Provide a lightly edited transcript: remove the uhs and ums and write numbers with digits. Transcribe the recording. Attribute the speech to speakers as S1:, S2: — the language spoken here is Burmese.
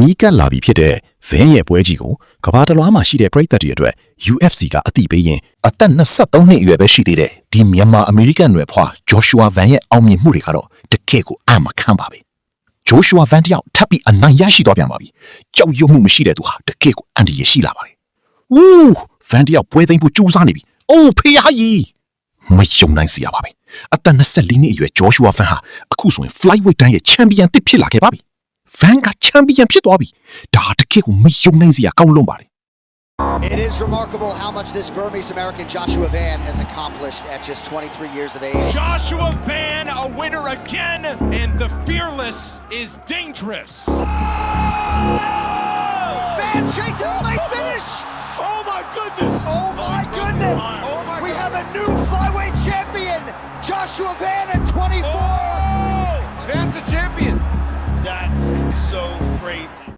S1: နီးကပ်လာပြီဖြစ်တဲ့ဗင်းရဲ့ပွဲကြီးကိုကဘာတလွားမှာရှိတဲ့ပရိသတ်တွေအတွက် UFC ကအတိပေးရင်အသက်23နှစ်အရွယ်ပဲရှိသေးတဲ့ဒီမြန်မာအမေရိကန်နွယ်ဖွား Joshua Van ရဲ့အောင်မြင်မှုတွေကတော့တကယ့်ကိုအမခံပါပဲ Joshua Van တယောက်ထပ်ပြီးအနိုင်ရရှိသွားပြန်ပါပြီကြောက်ရွံ့မှုမရှိတဲ့သူဟာတကယ့်ကိုအန်ဒီရရှိလာပါတယ်ဝူး Van တယောက်ပွဲသိမ်းဖို့ကြိုးစားနေပြီအိုးဖေးဟာကြီးမယုံနိုင်စရာပါပဲအသက်24နှစ်အရွယ် Joshua Van ဟာအခုဆိုရင် flyweight တန်းရဲ့ champion တစ်ဖြစ်လာခဲ့ပါပြီ Van က champion ဖြစ်သွားပြီဒါတကယ့်ကိုမယုံနိုင်စရာကောင်းလုံးပါတယ်
S2: It is remarkable how much this Burmese American Joshua Van has accomplished at just 23 years of age.
S3: Joshua Van, a winner again, and the fearless is dangerous.
S2: Van chasing a late finish.
S3: Oh my goodness!
S2: Oh my goodness!
S3: Oh my
S2: We have a new flyweight champion, Joshua Van at 24.
S3: Van's a champion.
S4: That's so crazy.